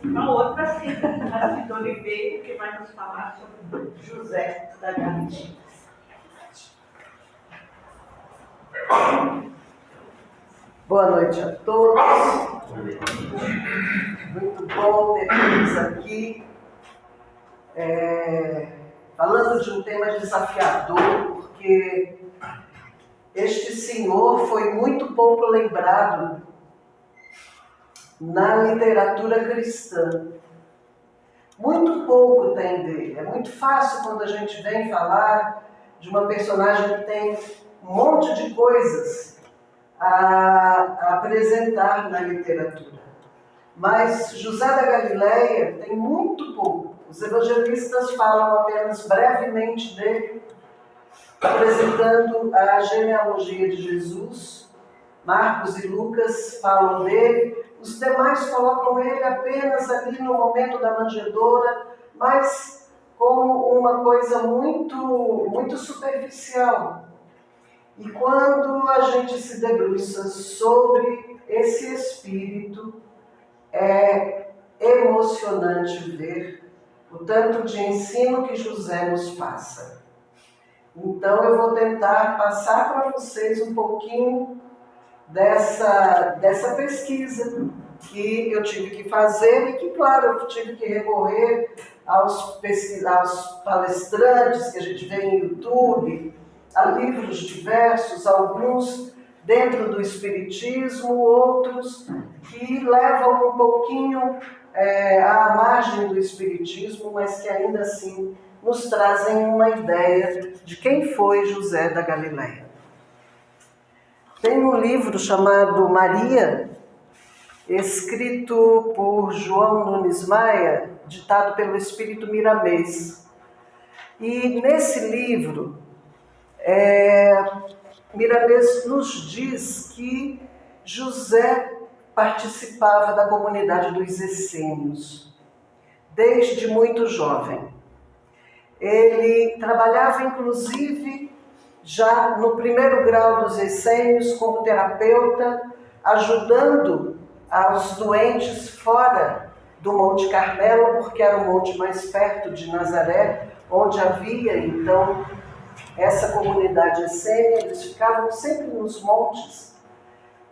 Uma outra cita, a Cida Oliveira, que vai nos falar sobre José da Galileia. Boa noite a todos. Muito bom ter todos aqui. Falando de um tema desafiador, porque este senhor foi muito pouco lembrado na literatura cristã. Muito pouco tem dele. É muito fácil quando a gente vem falar de uma personagem que tem um monte de coisas a apresentar na literatura. Mas José da Galileia tem muito pouco. Os evangelistas falam apenas brevemente dele, apresentando a genealogia de Jesus. Marcos e Lucas falam dele. Os demais colocam ele apenas ali no momento da manjedoura, mas como uma coisa muito superficial. E quando a gente se debruça sobre esse espírito, é emocionante ver o tanto de ensino que José nos passa. Então eu vou tentar passar para vocês um pouquinho dessa pesquisa que eu tive que fazer e que, claro, eu tive que recorrer aos palestrantes que a gente vê no YouTube, a livros diversos, alguns dentro do Espiritismo, outros que levam um pouquinho à margem do Espiritismo, mas que ainda assim nos trazem uma ideia de quem foi José da Galileia. Tem um livro chamado Maria, escrito por João Nunes Maia, ditado pelo Espírito Miramês. E nesse livro, Miramês nos diz que José participava da comunidade dos essênios, desde muito jovem. Ele trabalhava, inclusive, já no primeiro grau dos essênios como terapeuta, ajudando aos doentes fora do Monte Carmelo, porque era o monte mais perto de Nazaré, onde havia, então, essa comunidade essênia. Eles ficavam sempre nos montes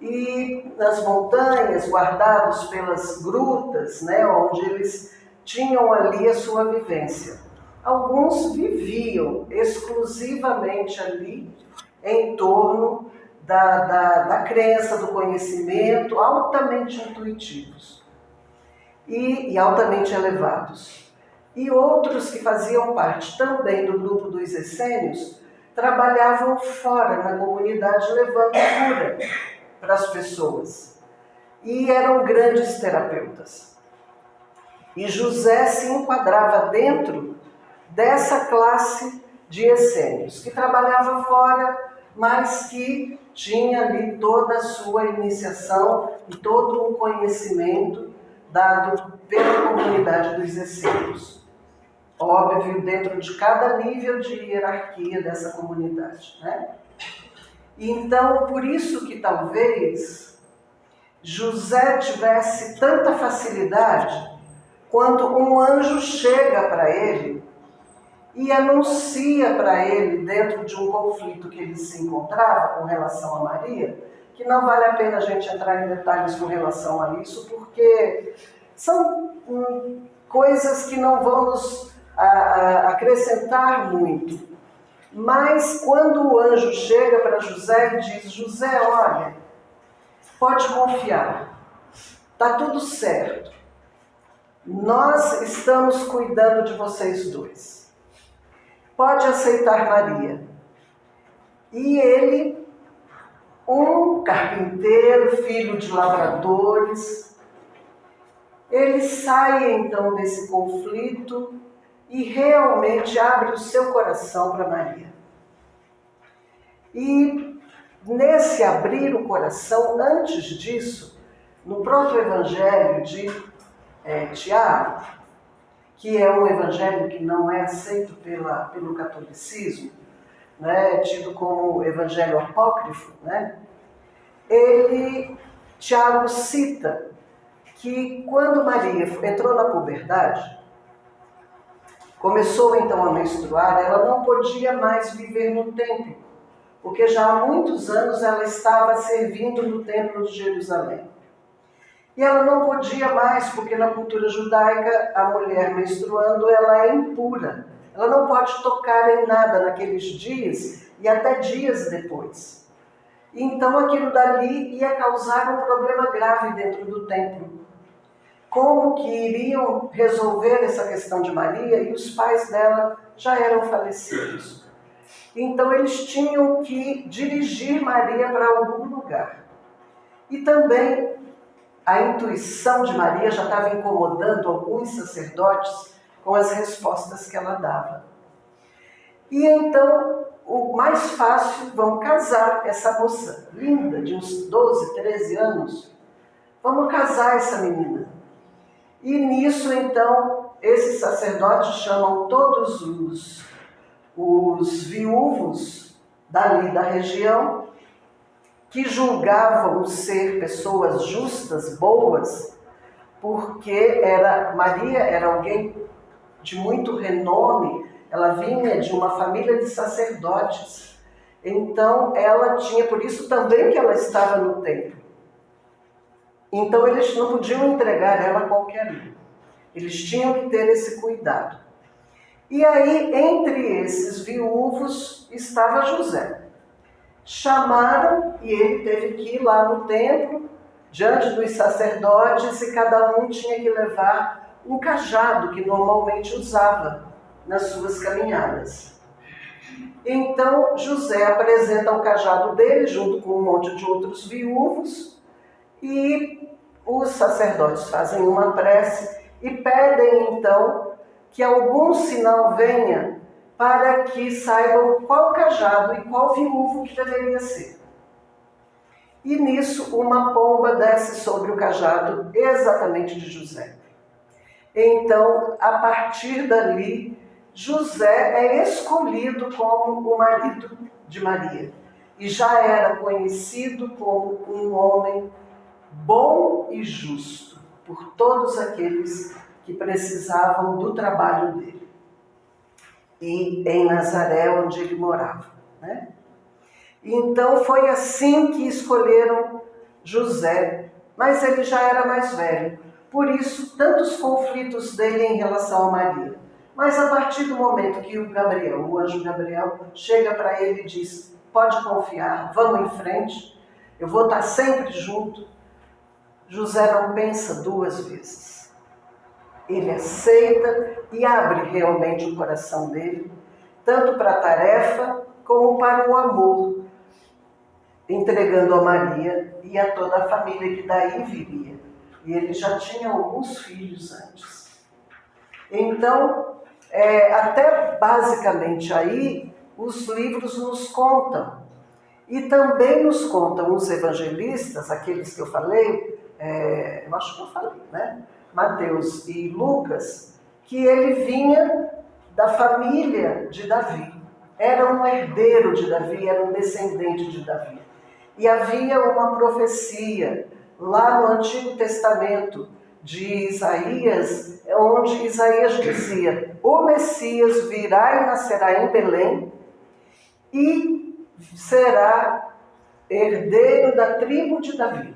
e nas montanhas, guardados pelas grutas, onde eles tinham ali a sua vivência. Alguns viviam exclusivamente ali, em torno da crença, do conhecimento, altamente intuitivos e altamente elevados. E outros que faziam parte também do grupo dos essênios trabalhavam fora, na comunidade, levando cura para as pessoas. E eram grandes terapeutas. E José se enquadrava dentro dessa classe de essênios, que trabalhava fora, mas que tinha ali toda a sua iniciação e todo um conhecimento dado pela comunidade dos essênios. Óbvio, dentro de cada nível de hierarquia dessa comunidade, E então, por isso que talvez José tivesse tanta facilidade quando um anjo chega para ele e anuncia para ele, dentro de um conflito que ele se encontrava com relação a Maria, que não vale a pena a gente entrar em detalhes com relação a isso, porque são coisas que não vão nos acrescentar muito. Mas quando o anjo chega para José e diz: José, olha, pode confiar, está tudo certo, nós estamos cuidando de vocês dois. Pode aceitar Maria. E ele, um carpinteiro, filho de lavradores, ele sai então desse conflito e realmente abre o seu coração para Maria. E nesse abrir o coração, antes disso, no próprio Evangelho de Tiago, que é um evangelho que não é aceito pelo catolicismo, tido como evangelho apócrifo, Tiago cita que quando Maria entrou na puberdade, começou então a menstruar, ela não podia mais viver no templo, porque já há muitos anos ela estava servindo no templo de Jerusalém. E ela não podia mais, porque na cultura judaica, a mulher menstruando, ela é impura. Ela não pode tocar em nada naqueles dias e até dias depois. Então aquilo dali ia causar um problema grave dentro do templo. Como que iriam resolver essa questão de Maria, e os pais dela já eram falecidos. Então eles tinham que dirigir Maria para algum lugar. E também a intuição de Maria já estava incomodando alguns sacerdotes com as respostas que ela dava. E então, o mais fácil, vamos casar essa moça linda, de uns 12, 13 anos. Vamos casar essa menina. E nisso, então, esses sacerdotes chamam todos os viúvos dali da região, que julgavam ser pessoas justas, boas, porque Maria era alguém de muito renome, ela vinha de uma família de sacerdotes. Então, ela tinha, por isso também que ela estava no templo. Então, eles não podiam entregar ela a qualquer um. Eles tinham que ter esse cuidado. E aí, entre esses viúvos, estava José. Chamaram e ele teve que ir lá no templo, diante dos sacerdotes, e cada um tinha que levar um cajado que normalmente usava nas suas caminhadas. Então José apresenta o cajado dele junto com um monte de outros viúvos, e os sacerdotes fazem uma prece e pedem então que algum sinal venha para que saibam qual cajado e qual viúvo que deveria ser. E nisso uma pomba desce sobre o cajado exatamente de José. Então, a partir dali, José é escolhido como o marido de Maria. E já era conhecido como um homem bom e justo por todos aqueles que precisavam do trabalho dele. E em Nazaré, onde ele morava, né? Então foi assim que escolheram José, mas ele já era mais velho. Por isso, tantos conflitos dele em relação a Maria. Mas a partir do momento que o anjo Gabriel, chega para ele e diz: pode confiar, vamos em frente, eu vou estar sempre junto, José não pensa duas vezes. Ele aceita e abre realmente o coração dele, tanto para a tarefa como para o amor, entregando a Maria e a toda a família que daí viria. E ele já tinha alguns filhos antes. Então, até basicamente aí, os livros nos contam. E também nos contam os evangelistas, aqueles que eu falei, eu acho que eu falei, né? Mateus e Lucas, que ele vinha da família de Davi. Era um herdeiro de Davi, era um descendente de Davi. E havia uma profecia lá no Antigo Testamento de Isaías, onde Isaías dizia: o Messias virá e nascerá em Belém e será herdeiro da tribo de Davi.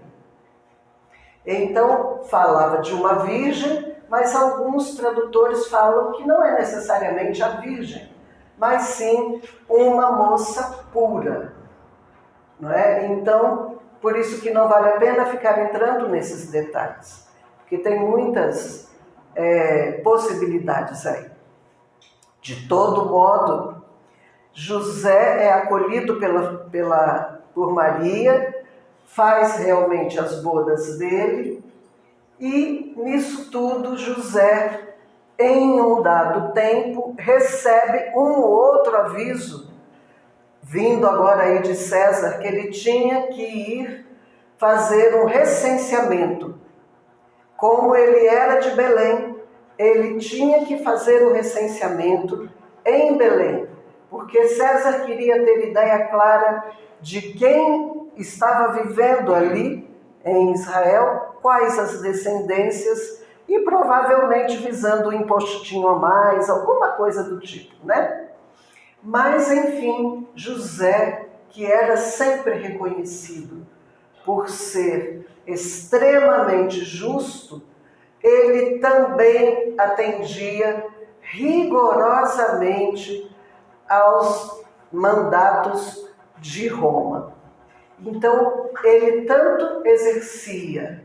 Então, falava de uma virgem, mas alguns tradutores falam que não é necessariamente a virgem, mas sim uma moça pura. Não é? Então, por isso que não vale a pena ficar entrando nesses detalhes, porque tem muitas possibilidades aí. De todo modo, José é acolhido por Maria, faz realmente as bodas dele, e nisso tudo José, em um dado tempo, recebe um outro aviso, vindo agora aí de César, que ele tinha que ir fazer um recenseamento. Como ele era de Belém, ele tinha que fazer o recenseamento em Belém, porque César queria ter ideia clara de quem estava vivendo ali em Israel, quais as descendências, e provavelmente visando um impostinho a mais, alguma coisa do tipo, né? Mas, enfim, José, que era sempre reconhecido por ser extremamente justo, ele também atendia rigorosamente aos mandatos de Roma. Então, ele tanto exercia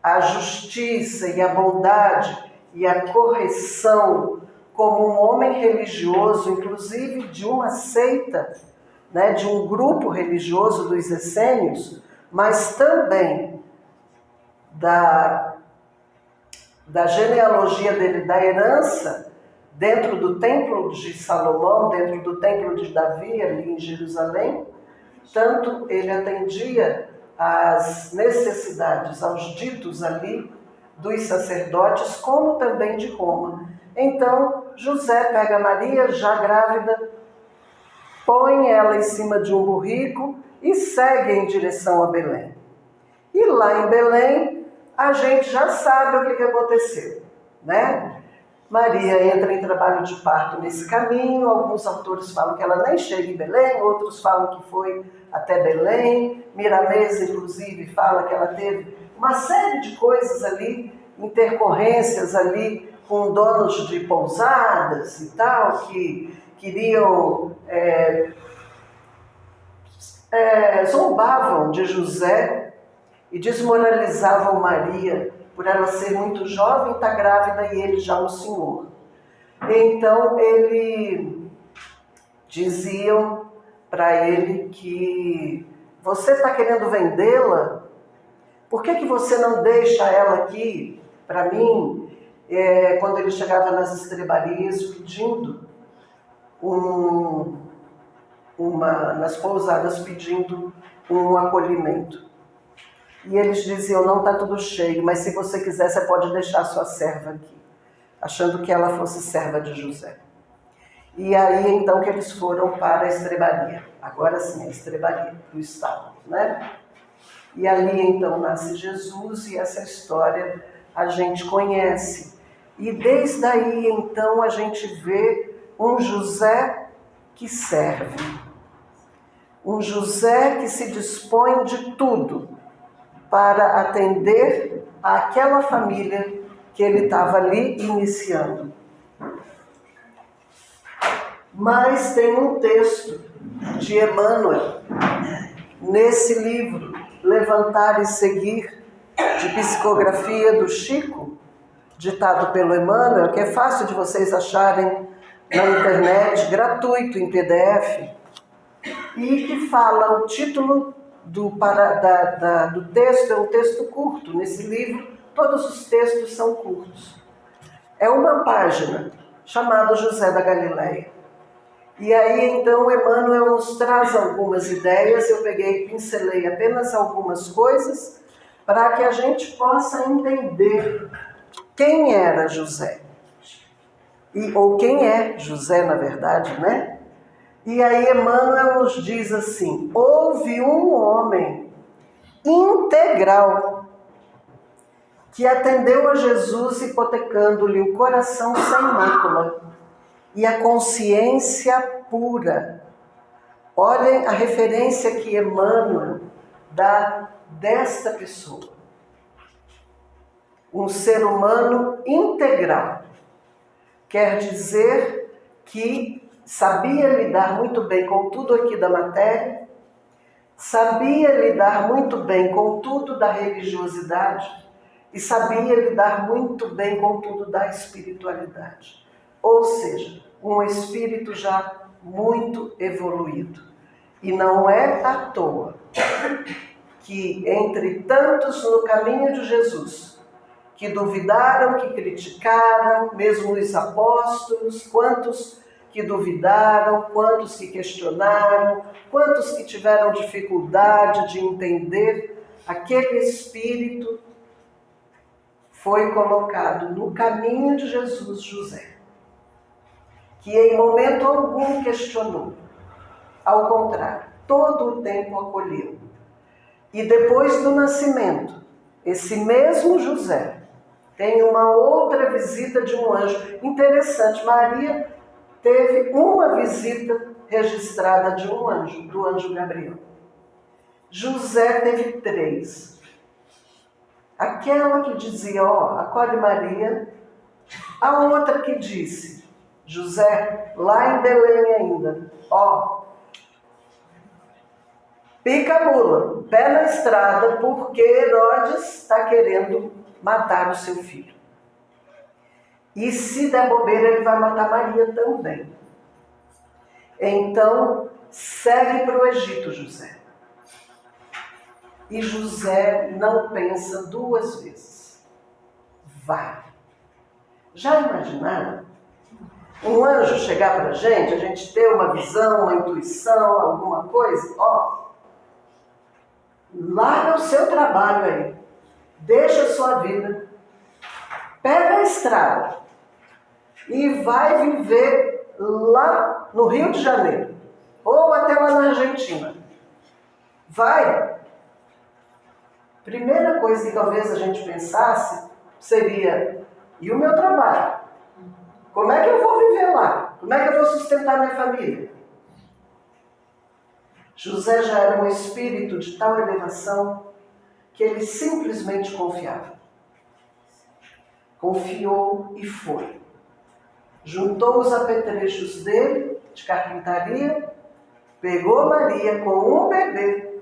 a justiça e a bondade e a correção como um homem religioso, inclusive de uma seita, né, de um grupo religioso dos essênios, mas também da genealogia dele, da herança, dentro do templo de Salomão, dentro do templo de Davi, ali em Jerusalém. Tanto ele atendia às necessidades, aos ditos ali dos sacerdotes, como também de Roma. Então, José pega Maria, já grávida, põe ela em cima de um burrico e segue em direção a Belém. E lá em Belém, a gente já sabe o que aconteceu, né? Maria entra em trabalho de parto nesse caminho. Alguns autores falam que ela nem chega em Belém, outros falam que foi até Belém. Miramês, inclusive, fala que ela teve uma série de coisas ali, intercorrências ali com donos de pousadas e tal, que queriam, zombavam de José e desmoralizavam Maria por ela ser muito jovem, está grávida e ele já um senhor. Então, diziam para ele que você está querendo vendê-la? Por que você não deixa ela aqui para mim? Quando ele chegava nas estrebarias pedindo nas pousadas pedindo um acolhimento. E eles diziam, não está tudo cheio, mas se você quiser, você pode deixar a sua serva aqui, achando que ela fosse serva de José. E aí, então, que eles foram para a estrebaria. Agora sim, a estrebaria do estábulo, né? E ali, então, nasce Jesus e essa história a gente conhece. E desde aí, então, a gente vê um José que serve. Um José que se dispõe de tudo para atender àquela família que ele estava ali iniciando. Mas tem um texto de Emmanuel, nesse livro, Levantar e Seguir, de psicografia do Chico, ditado pelo Emmanuel, que é fácil de vocês acharem na internet, gratuito, em PDF, e que fala, o título do texto é um texto curto. Nesse livro, todos os textos são curtos. É uma página, chamada José da Galileia. E aí, então, Emmanuel nos traz algumas ideias. Eu peguei e pincelei apenas algumas coisas para que a gente possa entender quem era José. Ou quem é José, na verdade, né? E aí Emmanuel nos diz assim, houve um homem integral que atendeu a Jesus hipotecando-lhe o coração sem mácula e a consciência pura. Olhem a referência que Emmanuel dá desta pessoa. Um ser humano integral. Quer dizer que sabia lidar muito bem com tudo aqui da matéria, sabia lidar muito bem com tudo da religiosidade e sabia lidar muito bem com tudo da espiritualidade. Ou seja, um espírito já muito evoluído. E não é à toa que entre tantos no caminho de Jesus, que duvidaram, que criticaram, mesmo os apóstolos, quantos que duvidaram, quantos que questionaram, quantos que tiveram dificuldade de entender, aquele espírito foi colocado no caminho de Jesus, José, que em momento algum questionou, ao contrário, todo o tempo acolheu. E depois do nascimento, esse mesmo José tem uma outra visita de um anjo. Interessante, Maria teve uma visita registrada de um anjo, do anjo Gabriel. José teve 3. Aquela que dizia, ó, acolhe Maria. A outra que disse, José, lá em Belém ainda, ó, pica a mula, pé na estrada, porque Herodes está querendo matar o seu filho. E se der bobeira, ele vai matar Maria também. Então, segue para o Egito, José. E José não pensa 2 vezes. Vai. Já imaginaram? Um anjo chegar para a gente ter uma visão, uma intuição, alguma coisa? Ó, larga o seu trabalho aí. Deixa a sua vida. Pega a estrada. E vai viver lá no Rio de Janeiro. Ou até lá na Argentina. Vai. Primeira coisa que talvez a gente pensasse seria, e o meu trabalho? Como é que eu vou viver lá? Como é que eu vou sustentar minha família? José já era um espírito de tal elevação que ele simplesmente confiava. Confiou e foi. Juntou os apetrechos dele, de carpintaria, pegou Maria com um bebê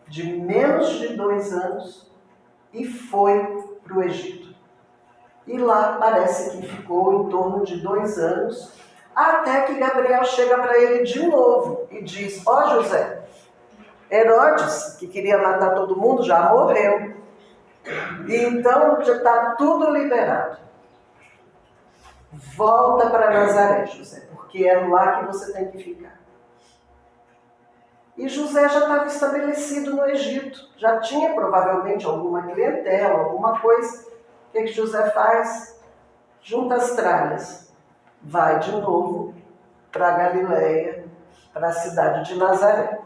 de menos de 2 anos e foi para o Egito. E lá parece que ficou em torno de 2 anos, até que Gabriel chega para ele de novo e diz, ó José, Herodes, que queria matar todo mundo, já morreu. E então já está tudo liberado. Volta para Nazaré, José, porque é lá que você tem que ficar. E José já estava estabelecido no Egito, já tinha provavelmente alguma clientela, alguma coisa. O que José faz? Junta as tralhas, vai de novo para Galileia, para a cidade de Nazaré.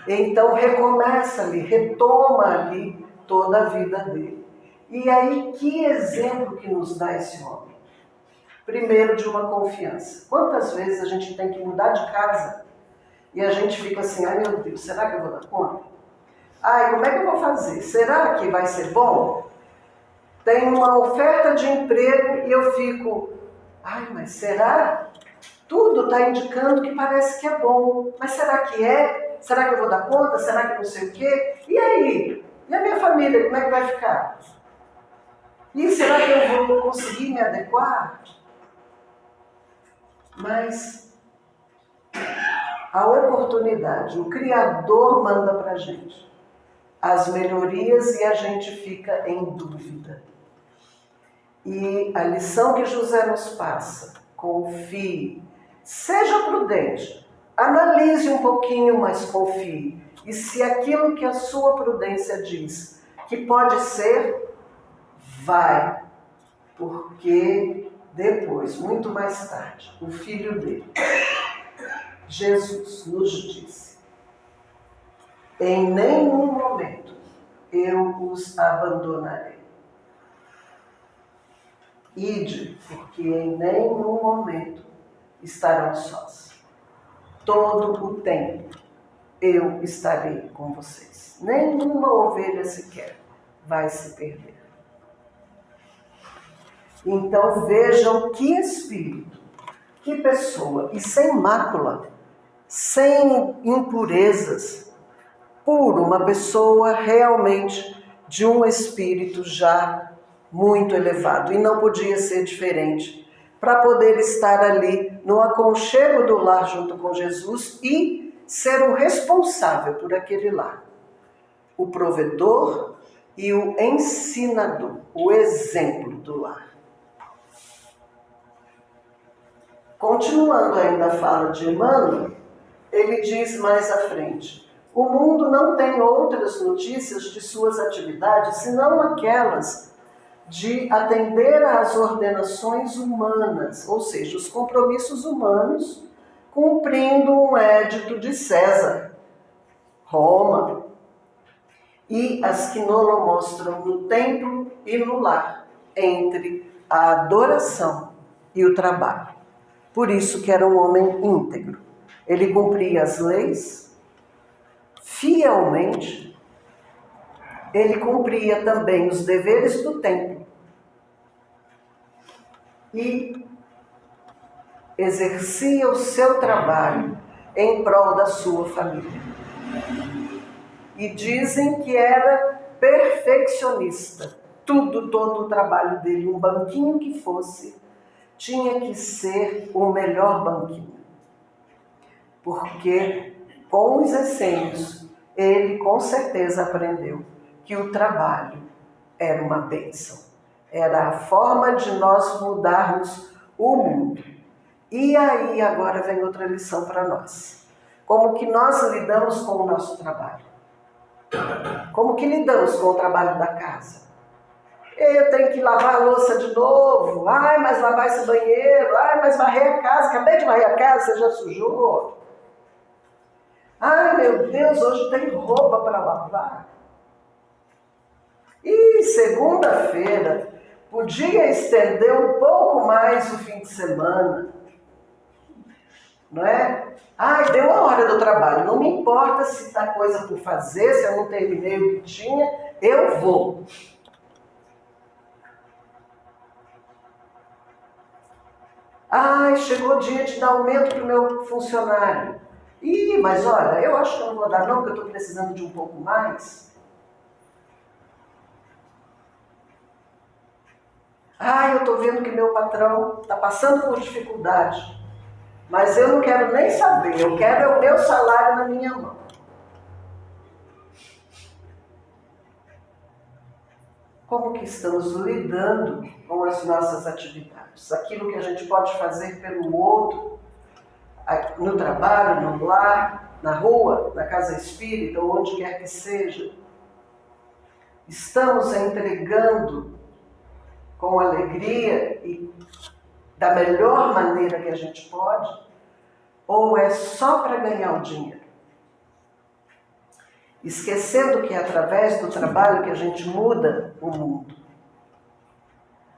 Então recomeça ali, retoma ali toda a vida dele. E aí, que exemplo que nos dá esse homem? Primeiro, de uma confiança. Quantas vezes a gente tem que mudar de casa e a gente fica assim, ai meu Deus, será que eu vou dar conta? Ai, como é que eu vou fazer? Será que vai ser bom? Tem uma oferta de emprego e eu fico, ai, mas será? Tudo está indicando que parece que é bom, mas será que é? Será que eu vou dar conta? Será que não sei o quê? E aí? E a minha família, como é que vai ficar? E será que eu vou conseguir me adequar? Mas a oportunidade, o Criador manda para a gente as melhorias e a gente fica em dúvida. E a lição que José nos passa, confie, seja prudente, analise um pouquinho, mas confie. E se aquilo que a sua prudência diz que pode ser, vai, porque depois, muito mais tarde, o filho dele, Jesus, nos disse, em nenhum momento eu os abandonarei. Ide, porque em nenhum momento estarão sós. Todo o tempo eu estarei com vocês. Nenhuma ovelha sequer vai se perder. Então vejam que espírito, que pessoa, e sem mácula, sem impurezas, puro, uma pessoa realmente de um espírito já muito elevado. E não podia ser diferente, para poder estar ali no aconchego do lar junto com Jesus e ser o responsável por aquele lar. O provedor e o ensinador, o exemplo do lar. Continuando ainda a fala de Emmanuel, ele diz mais à frente, o mundo não tem outras notícias de suas atividades, senão aquelas de atender às ordenações humanas, ou seja, os compromissos humanos, cumprindo um édito de César, Roma, e as que Nolo mostram no templo e no lar, entre a adoração e o trabalho. Por isso que era um homem íntegro. Ele cumpria as leis fielmente, ele cumpria também os deveres do templo e exercia o seu trabalho em prol da sua família. E dizem que era perfeccionista. Todo o trabalho dele, um banquinho que fosse, tinha que ser o melhor banquinho. Porque com os essênios, ele com certeza aprendeu que o trabalho era uma bênção. Era a forma de nós mudarmos o mundo. E aí agora vem outra lição para nós. Como que nós lidamos com o nosso trabalho? Como que lidamos com o trabalho da casa? Eu tenho que lavar a louça de novo. Ai, mas lavar esse banheiro. Ai, mas varrer a casa. Acabei de varrer a casa, você já sujou. Ai, meu Deus, hoje tem roupa para lavar. E segunda-feira, podia estender um pouco mais o fim de semana. Não é? Ai, deu a hora do trabalho. Não me importa se está coisa por fazer, se eu não terminei o que tinha, eu vou. Ai, chegou o dia de dar aumento para o meu funcionário. Ih, mas olha, eu acho que eu não vou dar não, porque eu estou precisando de um pouco mais. Ai, eu estou vendo que meu patrão está passando por dificuldade. Mas eu não quero nem saber, eu quero o meu salário na minha mão. Como que estamos lidando com as nossas atividades? Aquilo que a gente pode fazer pelo outro, no trabalho, no lar, na rua, na casa espírita, ou onde quer que seja. Estamos entregando com alegria e da melhor maneira que a gente pode, ou é só para ganhar o dinheiro? Esquecendo que é através do trabalho que a gente muda o mundo.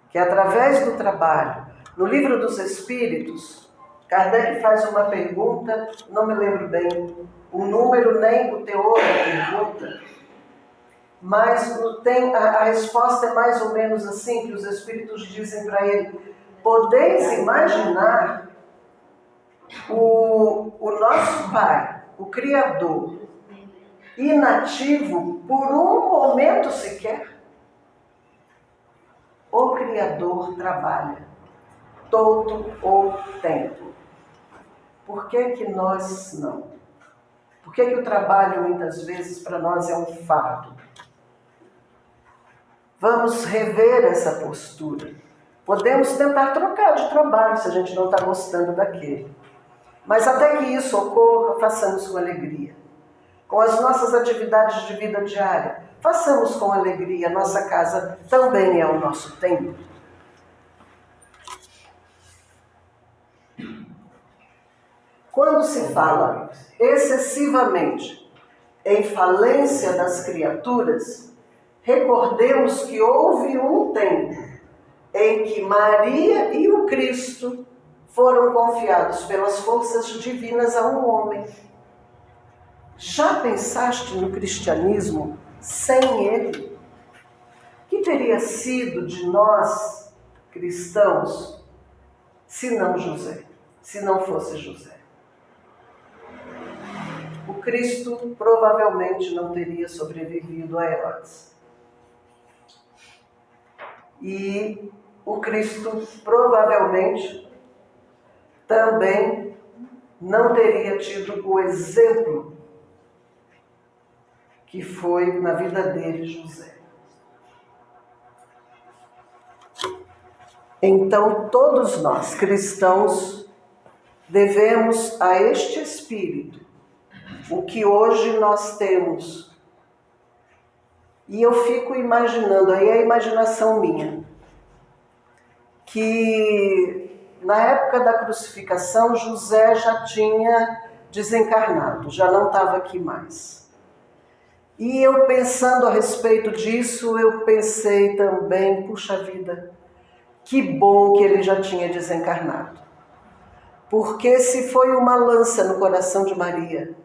Que é através do trabalho. No Livro dos Espíritos, Kardec faz uma pergunta, não me lembro bem o número nem o teor da pergunta, mas a resposta é mais ou menos assim, que os Espíritos dizem para ele: podeis imaginar o nosso Pai, o Criador, inativo por um momento sequer? O Criador trabalha todo o tempo. Por que nós não? Por que o trabalho muitas vezes para nós é um fardo? Vamos rever essa postura. Podemos tentar trocar de trabalho se a gente não está gostando daquele. Mas até que isso ocorra, façamos com alegria. Com as nossas atividades de vida diária, façamos com alegria. Nossa casa também é o nosso templo. Quando se fala excessivamente em falência das criaturas, recordemos que houve um tempo em que Maria e o Cristo foram confiados pelas forças divinas a um homem. Já pensaste no cristianismo sem ele? Que teria sido de nós, cristãos, se não José, se não fosse José? O Cristo provavelmente não teria sobrevivido a Herodes. E o Cristo provavelmente também não teria tido o exemplo que foi na vida dele José. Então todos nós, cristãos, devemos a este Espírito o que hoje nós temos. E eu fico imaginando, aí é a imaginação minha, que na época da crucificação José já tinha desencarnado, já não estava aqui mais. E eu pensando a respeito disso, eu pensei também, puxa vida, que bom que ele já tinha desencarnado. Porque se foi uma lança no coração de Maria,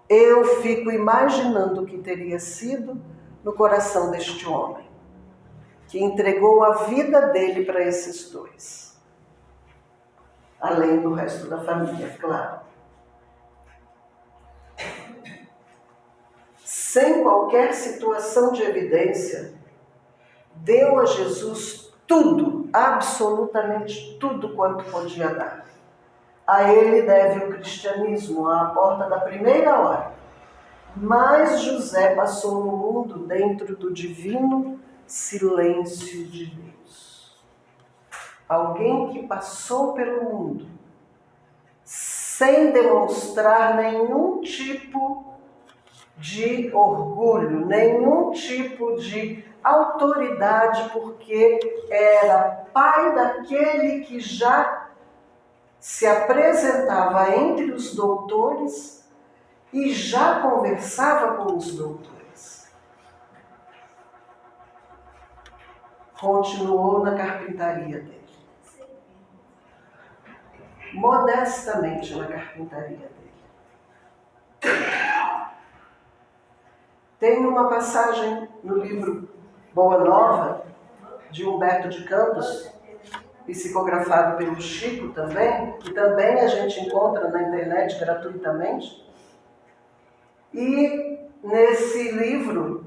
eu fico imaginando o que teria sido no coração deste homem, que entregou a vida dele para esses dois. Além do resto da família, claro. Sem qualquer situação de evidência, deu a Jesus tudo, absolutamente tudo quanto podia dar. A ele deve o cristianismo, à porta da primeira hora. Mas José passou no mundo dentro do divino silêncio de Deus. Alguém que passou pelo mundo sem demonstrar nenhum tipo de orgulho, nenhum tipo de autoridade, porque era pai daquele que já se apresentava entre os doutores e já conversava com os doutores. Continuou na carpintaria dele. Modestamente na carpintaria dele. Tem uma passagem no livro Boa Nova, de Humberto de Campos, psicografado pelo Chico também, que também a gente encontra na internet gratuitamente. E nesse livro,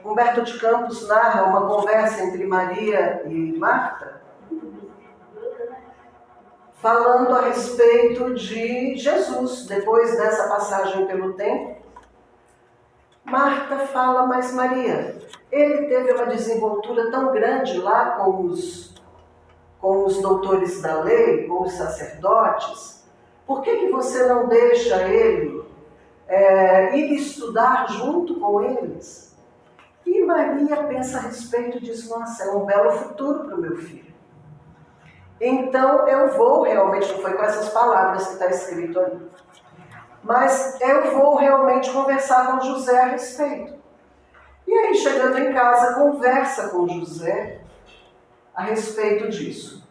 Humberto de Campos narra uma conversa entre Maria e Marta, falando a respeito de Jesus, depois dessa passagem pelo tempo. Marta fala, mas Maria, ele teve uma desenvoltura tão grande lá com os doutores da lei, com os sacerdotes, por que você não deixa ele ir estudar junto com eles? E Maria pensa a respeito e diz, nossa, é um belo futuro para o meu filho. Então eu vou realmente, não foi com essas palavras que está escrito ali, mas eu vou realmente conversar com José a respeito. E aí, chegando em casa, conversa com José a respeito disso.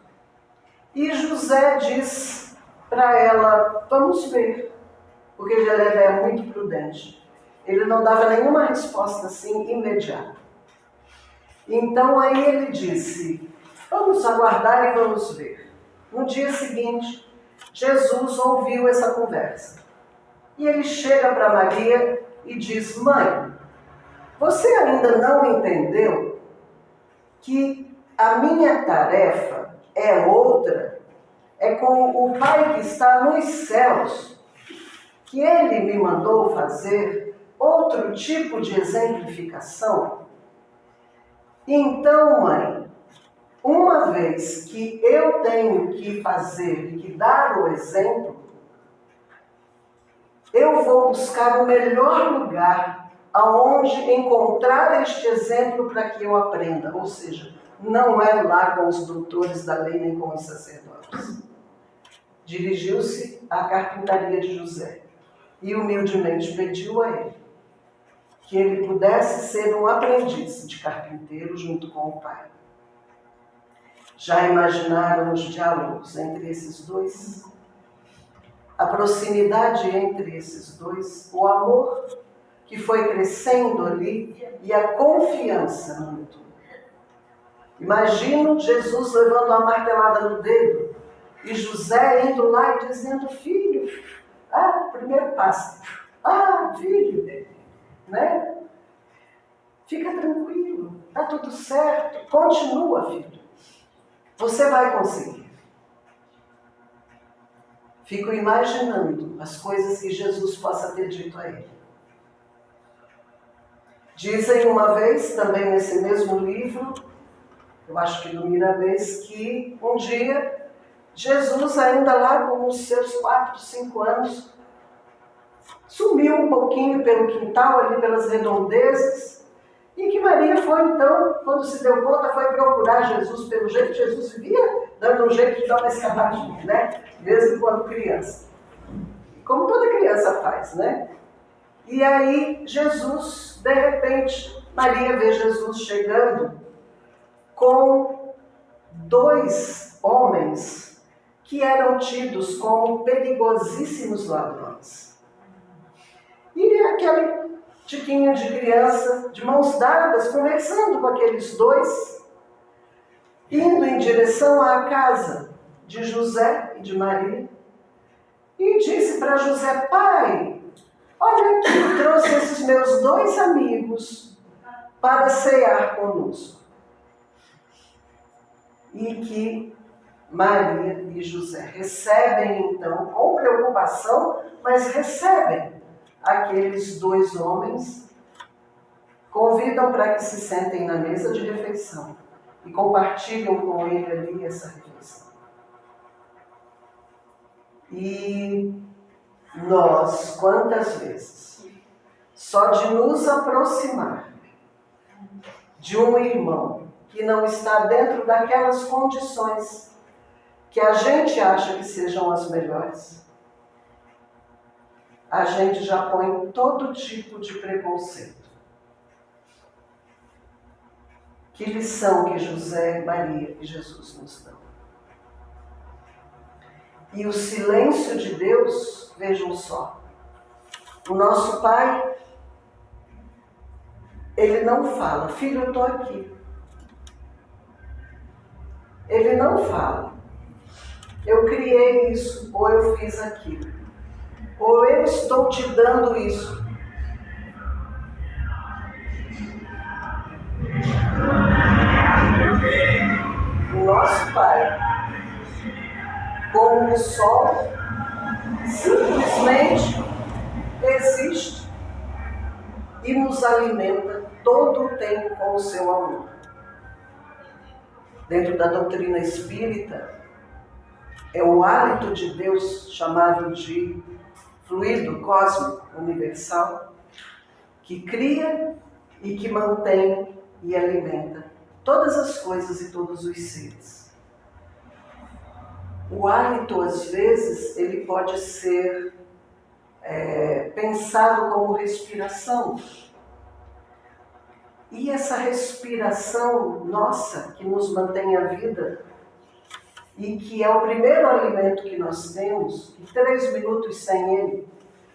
E José diz para ela, vamos ver, porque ele é muito prudente. Ele não dava nenhuma resposta assim imediata. Então aí ele disse, vamos aguardar e vamos ver. No dia seguinte, Jesus ouviu essa conversa. E ele chega para Maria e diz, mãe, você ainda não entendeu que a minha tarefa é outra, é com o Pai que está nos céus, que Ele me mandou fazer outro tipo de exemplificação? Então, mãe, uma vez que eu tenho que fazer e que dar o exemplo, eu vou buscar o melhor lugar aonde encontrar este exemplo para que eu aprenda. Ou seja, não é lá com os doutores da lei nem com os sacerdotes. Dirigiu-se à carpintaria de José e humildemente pediu a ele que ele pudesse ser um aprendiz de carpinteiro junto com o pai. Já imaginaram os diálogos entre esses dois? A proximidade entre esses dois, o amor que foi crescendo ali e a confiança mútua. Imagino Jesus levando a martelada no dedo e José indo lá e dizendo, filho, primeiro passo, filho, né? Fica tranquilo, está tudo certo, continua, filho, você vai conseguir. Fico imaginando as coisas que Jesus possa ter dito a ele. Dizem uma vez, também nesse mesmo livro, eu acho que do Miramês, que um dia Jesus, ainda lá com os seus 4, 5 anos, sumiu um pouquinho pelo quintal, ali pelas redondezas, e que Maria foi então, quando se deu conta, foi procurar Jesus, pelo jeito que Jesus vivia, dando um jeito de dar uma escapadinha, né? Mesmo quando criança. Como toda criança faz, né? E aí Jesus, de repente, Maria vê Jesus chegando com 2 homens que eram tidos como perigosíssimos ladrões. E aquele tiquinho de criança, de mãos dadas, conversando com aqueles 2, indo em direção à casa de José e de Maria, e disse para José: pai, olha aqui, trouxe esses meus 2 amigos para cear conosco. E que Maria e José recebem então, com preocupação, mas recebem aqueles 2 homens, convidam para que se sentem na mesa de refeição e compartilham com ele ali essa refeição. E nós, quantas vezes, só de nos aproximar de um irmão que não está dentro daquelas condições que a gente acha que sejam as melhores, a gente já põe todo tipo de preconceito. Que lição que José, Maria e Jesus nos dão. E o silêncio de Deus, vejam só, o nosso Pai, ele não fala: filho, eu estou aqui. Ele não fala: eu criei isso, ou eu fiz aquilo, ou eu estou te dando isso. O nosso Pai, como o sol, simplesmente existe e nos alimenta todo o tempo com o seu amor. Dentro da doutrina espírita, é o hálito de Deus, chamado de fluido cósmico universal, que cria e que mantém e alimenta todas as coisas e todos os seres. O hálito, às vezes, ele pode ser pensado como respiração. E essa respiração nossa, que nos mantém a vida, e que é o primeiro alimento que nós temos, e 3 minutos sem ele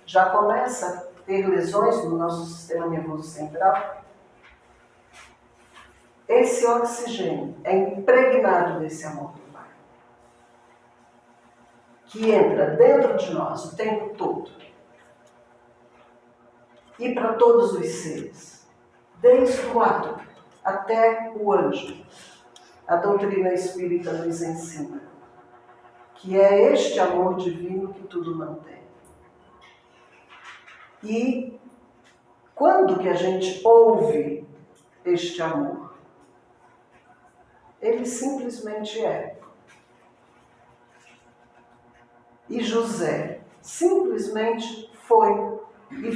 já começa a ter lesões no nosso sistema nervoso central, esse oxigênio é impregnado desse amor do Pai, que entra dentro de nós o tempo todo, e para todos os seres, desde o átomo até o anjo. A doutrina espírita nos ensina que é este amor divino que tudo mantém. E quando que a gente ouve este amor? Ele simplesmente é. E José simplesmente foi e